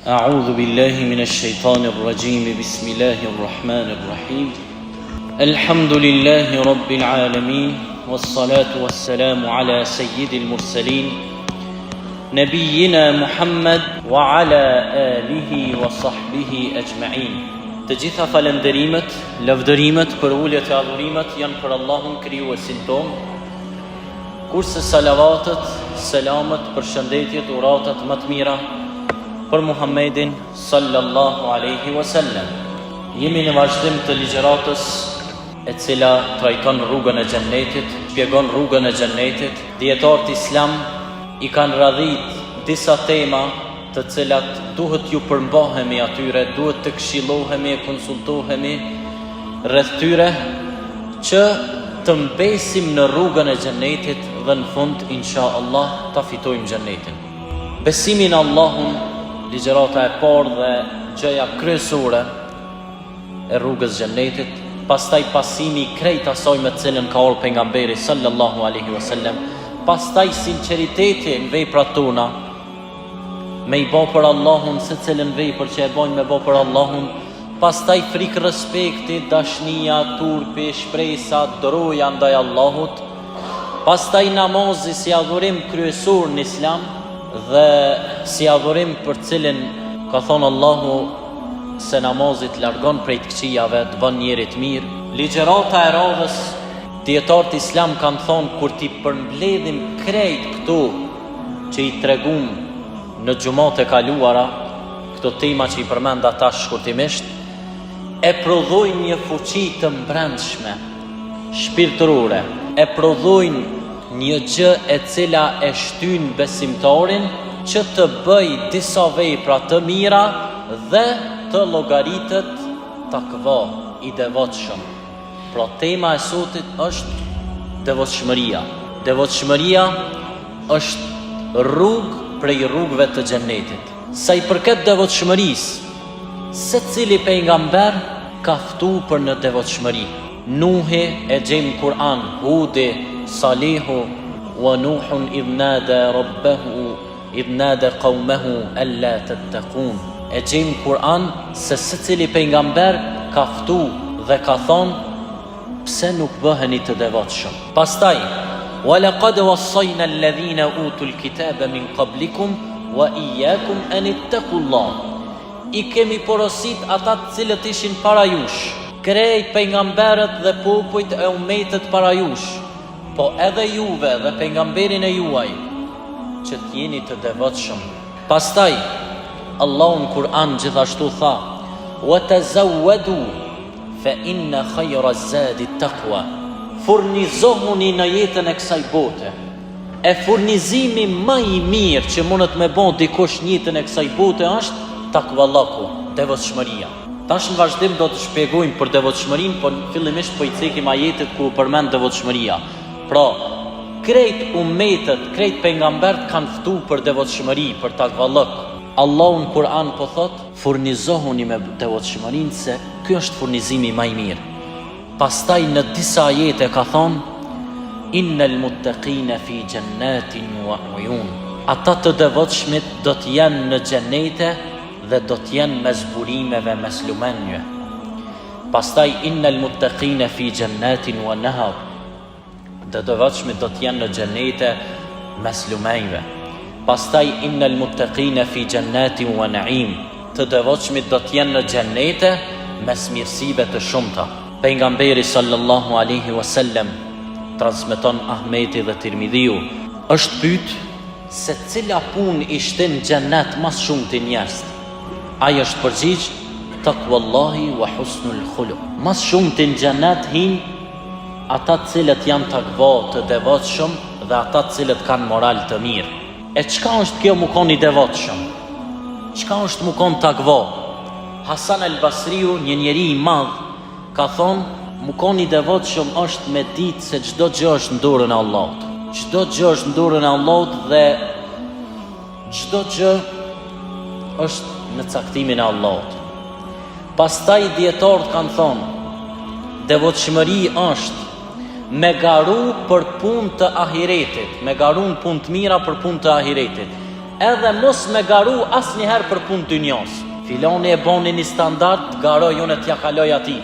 أعوذ بالله من الشيطان الرجيم بسم الله الرحمن الرحيم الحمد لله رب العالمين والصلاة والسلام على سيد المرسلين نبينا محمد وعلى آله وصحبه أجمعين. Të gjitha falenderimet, lavdërimet, për uljet e adhurimet janë për Allahun krijuesin ton, kurse salavatet, selamet, përshëndetjet, uratat më të mira për Muhammedin sallallahu alaihi wasallam. Jemi në vazhdim të ligjëratës e cila trajton rrugën e xhennetit, shpjegon rrugën e xhennetit. Dietarët islam i kanë radhit disa tema të cilat duhet ju përmbahemi atyre, duhet të këshillohemi e konsultohemi rreth tyre që të mbesim në rrugën e xhennetit dhe në fund inshallah ta fitojmë xhennetin. Besimi në Allahun, ligjërata e parë dhe gjëja kryesore e rrugës xhennetit, pastaj pasimi i krejt asaj me të cilën ka ardhur pejgamberi sallallahu alaihi wasallam, pastaj sinqeriteti në veprat tona, me i bo për Allahun se cilën vepër që e bojnë me bo për Allahun, pastaj frikë, respekti, dashnia, turpi, shpresa, doroja ndaj Allahut, pastaj namazi si adhurim kryesor në islam dhe si adhurim për cilin ka thonë Allahu se namazit largon prej të këqijave, të bën njerit mirë. Ligjërata e radhës, dietarët islam kanë thonë kur ti përmbledhim krejt këto që i tregum në gjumat e kaluara, këto tema që i përmenda tash shkurtimisht, e prodhojnë një fuqi të mbrendshme, shpirtërore, e prodhojnë një gjë e cila e shtyn besimtarin që të bëj disa vepra të mira dhe të llogaritet takva, i devotshëm. Pra tema e sotit është devotshmëria. Devotshmëria është rrugë prej rrugëve të xhennetit. Sa i përket devotshmërisë, secili pejgamber ka ftuar për në devotshmëri. Nuhi e gjejmë Kur'an, Hudi, Salihu, wa Nuhun idh nada rabbahu idh nada qaumahu alla tattaqun. E gjejmë Kur'an se secili pejgamber ka ftuar dhe ka thonë pse nuk bëheni të devotshëm. Pastaj وَلَقَدْ وَصَّيْنَا الَّذِينَ أُوتُوا الْكِتَابَ مِنْ قَبْلِكُمْ وَإِيَّاكُمْ أَنِ اتَّقُوا اللَّهَ. I kemi porosit ata të cilët ishin para jush, krejt pejgamberët dhe popujt e ummetet para jush, po edhe juve dhe pejgamberin e juaj, që t'jeni të devotshëm. Pastaj Allahu në Kur'an gjithashtu tha: وَتَزَوَّدُوا فَإِنَّ خَيْرَ الزَّادِ التَّقْوَى. Furnizohuni në jetën e kësaj bote. E furnizimi më i mirë që mundet me bon dikush në jetën e kësaj bote është takvallaku, devotshmëria. Tash në vazhdim do të shpjegojmë për devotshmërinë, por fillimisht po i cekim ajetet ku përmend devotshmëria. Pra, krejt ummetet, krejt pejgambert kanë ftuar për devotshmëri, për takvallak. Allahu në Kur'an po thot: furnizohuni me devotshmërinë se ky është furnizimi më i mirë. Pastaj në disa ajete ka thonë: innal muttaqina fi jannatin wa uyun. Ata të devotshmit do të jenë në xhenete dhe do të jenë me zburimeve, me slumenje. Pastaj innal muttaqina fi jannatin wa nahar. Të devotshmit do të jenë në xhenete me slumenjve. Pastaj innal muttaqina fi jannatin wa na'im. Të devotshmit do të jenë në xhenete me smirësive të shumta. Pejgamberi sallallahu alaihi wasallam, transmeton Ahmeti dhe Tirmidhiu, është pyet se cila punë i shtin xhennet më shumë të njerëz. Ai është përgjigj: taqwallahi wa husnul khuluq. Më shumë të xhennet hin ata të cilët janë takva, të devotshëm dhe ata të cilët kanë moral të mirë. E çka është kjo mu kon i devotshëm? Çka është mu kon takva? Hasan al-Basriu, një njeri i madh, ka thonë: mu koni devotshëm është me ditë se çdo gjë është në dorën e Allahut. Çdo gjë është në dorën e Allahut dhe çdo gjë është në caktimin e Allahut. Pastaj dietarët kanë thonë: devotshmëri është me garu për punë të ahiretit, me garu në punë të mira për punë të ahiretit. edhe mos me garu asnjëherë për punë dynjos. Filoni e boni një standard, garoj unë t'ja kaloj atij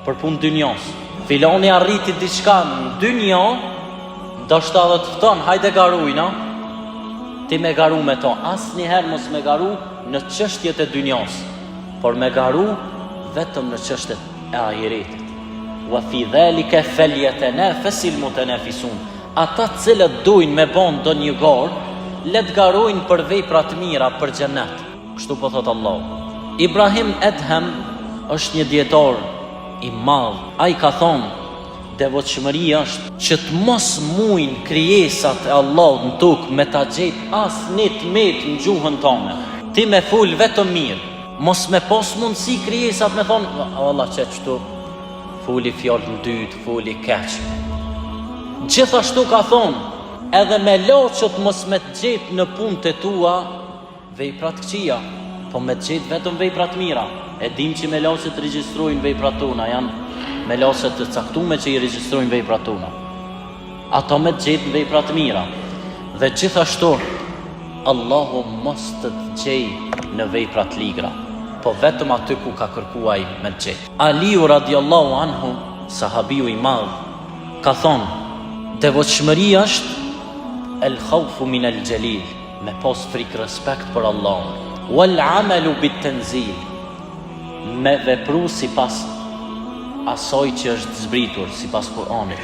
për punë dynjos. Filoni arriti diçka në dynjo, ndoshta edhe të fton, hajde garujna. Ti me garu me to, asnjëherë mos me garu në çështjet e dynjos, por me garu vetëm në çështjet e ahiretit. Wa fi dhalika falyatanafasil mutanafisun. Ata cilët dojnë me bon do një garë, let garojnë për vepra të mira për xhenet. Kështu po thot Allah. Ibrahim Edhem është një dietar i madh. Ai ka thonë, devotshmëria është që të mos mujnë krijesat e Allahut në tokë me ta gjetë asnjë tmet në gjuhën tonë. Ti me ful vetëm mirë, mos me pos mundësi krijesat me thonë, Allah që qëtu, fuli fjallë në dytë, fuli keqë. Gjithashtu ka thonë, edhe me loqët mos me të gjetë në punë të tua veprat këqia, po me të gjetë vetëm veprat mira. E dim që me loqët regjistrojnë veprat tona, janë me loqët të caktume që i regjistrojnë veprat tona. Ato me të gjetë veprat mira. Dhe gjithashtu, Allahu mos të gjej në veprat ligra, po vetëm aty ku ka kërkuaj me të gjej. Aliu radiallahu anhu, sahabiu i madh, ka thonë, devotshmëria është el khawfu min el gjelil, me pos frikë respekt për Allah, wal amalu bit tenzil, me vepru si pas asoj që është zbritur, si pas Kur'anit,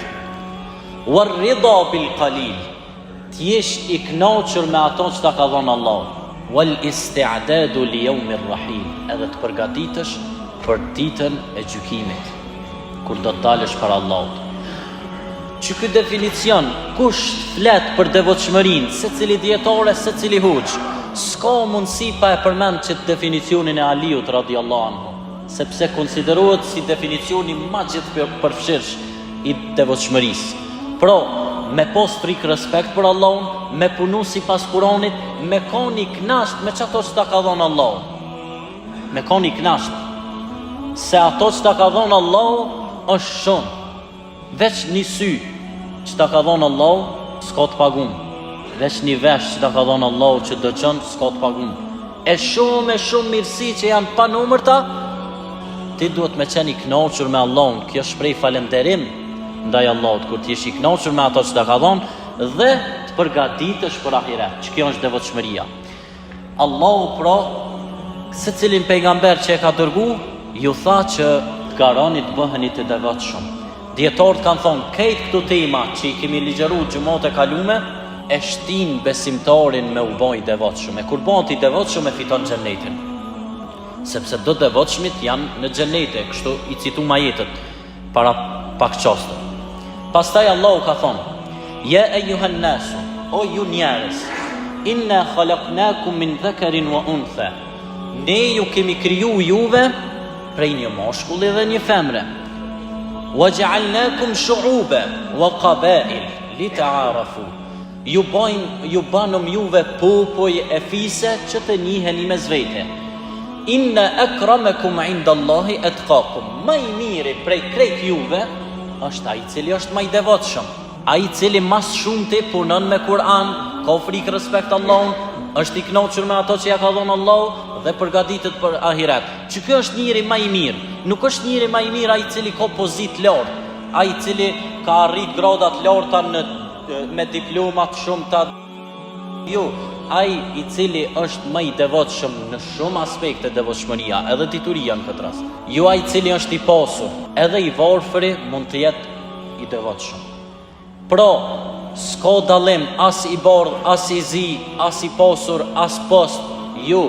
war rida bil qalil, t'jesh i knoqër me ato që ta ka dhonë Allah, wal isti'dadu li yawmir rahim, edhe të përgatitesh për ditën e gjykimit, kur do të dalësh para Allahut. Që ky definicion, kush flet për devotshmërinë, secili dietore, secili huç, s'ka mundësi pa e përmend që definicionin e Aliut radiallahu anhu, sepse konsiderohet si definicioni më gjithëpërfshirës i devotshmërisë. Pro, me pos frikë respekt për Allahun, me punu si pas Kuranit, me koni knasht me çato që ta ka dhonë Allahu. Me koni knasht, se ato që ta ka dhonë Allahu është shumë. Veç një sy që ta ka dhonë Allahu, s'ka të pagum. Veç një vesh që ta ka dhonë Allahu që dëgjon, s'ka të pagum. E shumë mirësi që janë pa numërta, ti duhet me qenë i knoqur me Allahun. Kjo shprej falenderim ndaj Allahut, kur ti jesh i knoqur me ato që ta ka dhonë dhe të përgatitesh për ahiret, që kjo është devotshmëria. Allahu pra, secilin pejgamber që e ka dërgu, ju tha që të garoni të bëheni të devotshëm. Dietarët kanë thonë, këtë këtu tema që i kemi ligjeru gjumot e kalume, e shtin besimtarin me u boj devotshëm. E kur bën ti devotshëm e fiton xhenetin. Sepse do devotshmit janë në xhenete, kështu i citum ajetet para pak çaste. Pastaj Allahu ka thonë, ja ejuhan nasu, o ju njerëz, inna khalaqnakum min dhakarin wa untha. Ne ju kemi kriju juve prej një moshkulli dhe një femre. Wa ja'alnakum shu'uba wa qabail li ta'arafu. Ju banëm juve popoj e fise që të njiheni mes vete. Inna akramakum inda Allahi atqakum. Më i miri prej krejt juve është ai i cili është më i devotshëm, ai i cili mas shumti punon me Kur'an, ka frikë respekt Allahun, është i knoqur me ato që ja ka dhënë Allahu dhe përgatitet për ahiret. Që ky është njëri më i mirë. Nuk është njëri më i mirë ai i cili ka pozitë lart, ai i cili ka arrit grada të larta me diploma të shumta. Jo, ai i cili është më i devotshëm në shumë aspekte devotshmëria, edhe dituria në këtë rast. Jo ai i cili është i pasur, edhe i varfëri mund të jetë i devotshëm. Pra, s'ka dallim as i bardh, as i zi, as i pasur, as post. Jo,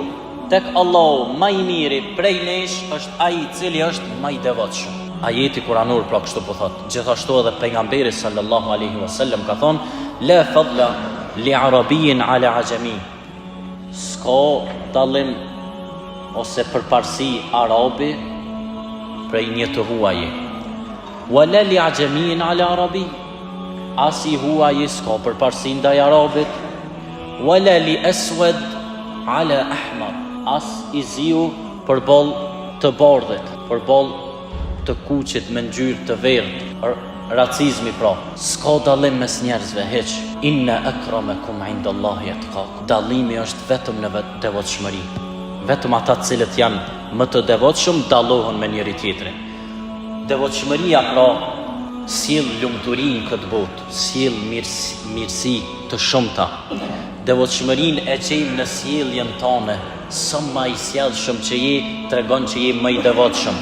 tek Allahu më i miri prej nesh është ai i cili është më i devotshëm. Ajeti kuranor pra kështu po thot. Gjithashtu edhe pejgamberi sallallahu alaihi wasallam ka thonë, la fadla li arabijin ala ajami. S'ka dallim ose përparsi arabi prej një të huaji. Wala li ajamiin ala arabi. As i huaji s'ka përparsi ndaj arabit. Wala li aswad ala ahmar. As i ziu përball të bardhit, përball të kuqit me ngjyrë të verdhë. racizmi pra. S'ka dallim mes njerëzve hiç. Inna akramakum indallahi atqakum. Dallimi është vetëm në devotshmëri. Vetëm ata të cilët janë më të devotshëm dallohen me njëri tjetrin. Devotshmëria pra sjell lumturi në këtë botë, sjell mirësi të shumta. Devotshmërinë e gjejmë në sjelljen tonë. Sa më i sjellshëm që je, tregon që je më i devotshëm.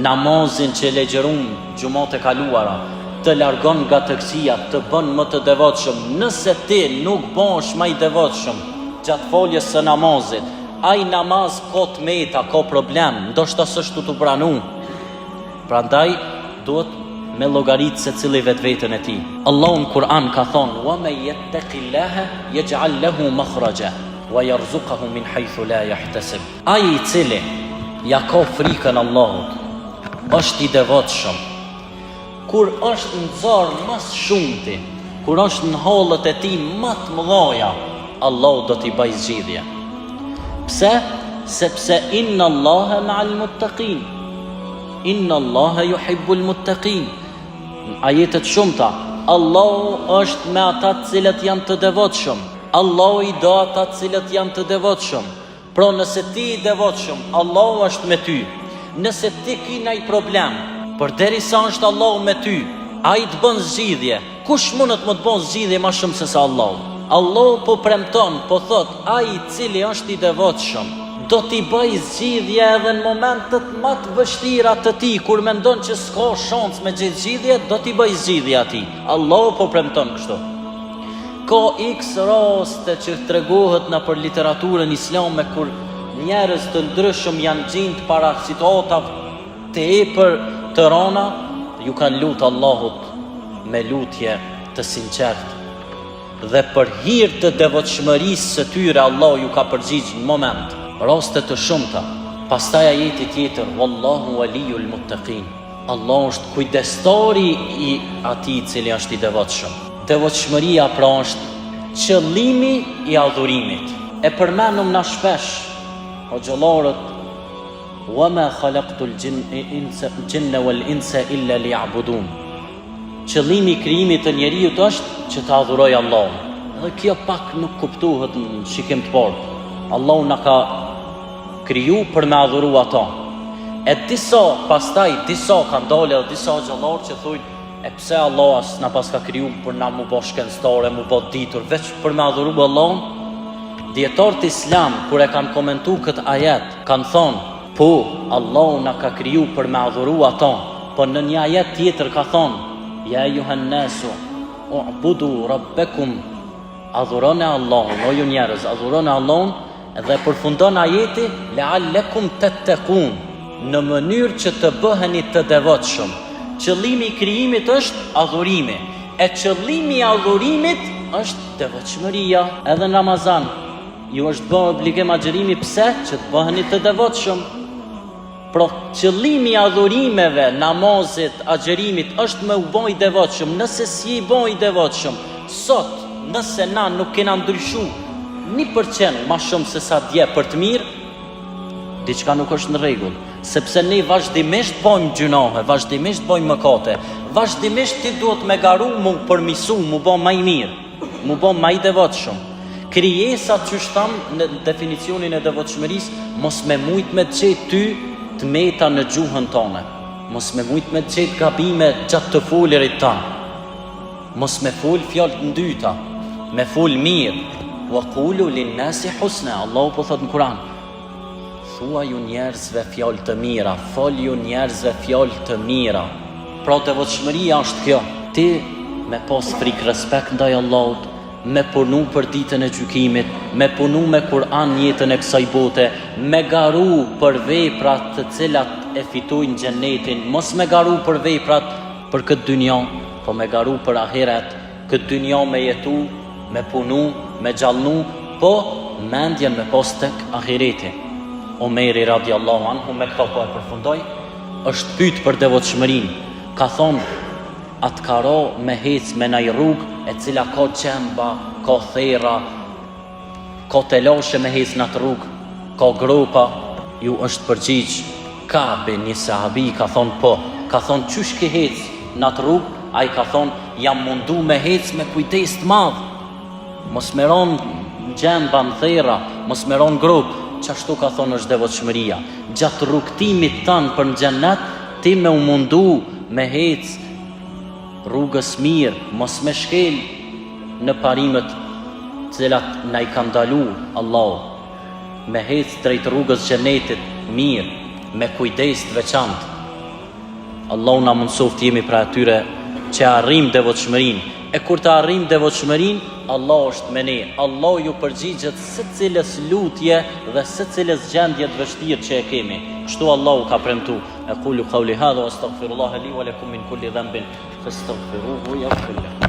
Namazin që legjerum gjumat e kaluara të largon nga tërësia, të bën më të devotshëm. Nëse ti nuk bësh më i devotshëm gjatë foljes së namazit, ai namaz ka të meta, ka problem, ndoshta s'është të pranu. Prandaj duhet me llogarit se cili vetveten e tij. Allahu në Kur'an ka thonë: "Wa man yattaqillaha yaj'al lahu makhraja wa yarzuqhu min haythu la yahtasib." Ai i cili ja ka frikën Allahut, është i devotshëm. Kur është në zorë më shumti, kur është në hallet e tij më të mëdha, Allahu do t'i bëj zgjidhje. Pse? Sepse inna Allaha ma'al muttaqin. Inna Allaha yuhibbul muttaqin. Ajetet shumta, Allahu është me ata të cilët janë të devotshëm. Allahu i do ata të cilët janë të devotshëm. Pra nëse ti i devotshëm, Allahu është me ty. Nëse ti ki ndaj problem, përderisa është Allahu me ty, ai të bën zgjidhje. Kush mundet më të bën zgjidhje më shumë se sa Allahu? Allahu po premton, po thot, ai i cili është i devotshëm do t'i bëj zgjidhje edhe në momentet më të vështira të tij, kur mendon që s'ka shans me gjetë zgjidhje, do t'i bëj zgjidhje atij. Allahu po premton kështu. Ka x raste që tregohet në për literaturën islame kur njerëz të ndryshëm janë gjendë para situatave të epër të rana, ju kanë lutë Allahut me lutje të sinqertë. Dhe për hir të devotshmërisë së tyre, Allahu ju ka përgjigjë në moment. Raste të shumta. Pastaj ajeti tjetër: "Wallahu waliyul muttaqin." Allahu është kujdestari i atij i cili është i devotshëm. Devotshmëria pra është qëllimi i adhurimit. E përmendëm na shpesh o xhallarët: "Wa ma khalaqtul jinna wal insa illa liya'budun." Qëllimi i krijimit të njeriut është që të adhuroj Allahun. Dhe kjo pak nuk kuptohet në shikim të parë. Allahu na ka kriju për me adhuru ato. E pastaj disa kanë dalë edhe disa xhallar që thujnë: "E pse Allah as na pas ka kriju për na mu bë shkencëtare, mu bë ditur veç për me adhuru Allahun?" Dietarët islam kur e kanë komentuar këtë ajet, kanë thonë: "Po, Allahu na ka kriju për me adhuru ato." Po në një ajet tjetër ka thonë: "Ya ayuhan nasu u'budu rabbakum." Adhuroni Allahun, o ju njerëz, adhuroni Allahun. Dhe përfundon ajeti: "La'allakum tattaqun." Në mënyrë që të bëheni të devotshëm. Qëllimi i krijimit është adhurimi. E qëllimi i adhurimit është devotshmëria. Edhe në Ramazan ju është bërë obligim agjërimi. Pse? Që të bëheni të devotshëm. Pra qëllimi i adhurimeve, namazit, agjërimit është me u bë i devotshëm. Nëse si i bë i devotshëm, sot nëse na nuk kena ndryshu 1% ma shumë se sa dje për të mirë, diçka nuk është në rregull. Sepse ne vazhdimisht bëjmë gjunohe, vazhdimisht bëjmë mëkate, vazhdimisht ti duhet me garu mu përmisu, mu bë më i mirë, mu bë më i devotshëm. Krijesat që shtam në definicionin e devotshmërisë, mos me mujt me të gjetë ty të meta në gjuhën tonë, mos me mujt me të gjetë gabime gjatë të foljerit tonë, mos me fol fjalë të ndyta, me fol mirë. Wa qulu lin-nasi husna. Allahu po thot në Kur'an: "Thua ju njerëzve fjalë të mira, fol ju njerëzve fjalë të mira." Pra devotshmëria është kjo. Ti me pas frikë respekt ndaj Allahut, me punu për ditën e gjykimit, me punu me Kur'an jetën e kësaj bote, me garu për veprat të cilat e fitojnë xhenetin, mos me garu për veprat për këtë dynjë, po me garu për ahiret. Këtë dynjë me jetu, me punu, me gjallnu, po mendjen me pas tek ahireti. Omeri radiallahu anhu me këto po e përfundoj, është pyet për devotshmërinë. Ka thonë: "Atë karo me hec me naj rrugë e cila ka qemba, ka thera, ka telashe me hec në atë rrugë, ka gropa?" Ju është përgjigj Kabe, një sahabi, ka thonë po. Ka thonë: "Qysh ke hec në atë rrugë?" Ai ka thonë, jam mundu me hec me kujdes të madh. Mos me ron gjemba në thera, mos me ron grup. Qashtu ka thonë është devotshmëria. Gjatë rrugtimit tanë për në xhennet, ti me u mundu me hec rrugës mirë, mos me shkel në parimet cilat na i ka ndalu Allahu. Me hec drejt rrugës xhenetit mirë, me kujdes të veçantë. Allahu na mundsoft jemi pra atyre që arrim devotshmërinë. E kur të arrim devotshmërinë, Allah është me ne. Allah ju përgjigjet secilës lutje dhe secilës gjendje të vështirë që e kemi. Kështu Allahu ka premtu. Aqulu qawli hadha wastaghfirullaha li wa lakum min kulli dhanbin fastaghfiruhu yaghfir lakum.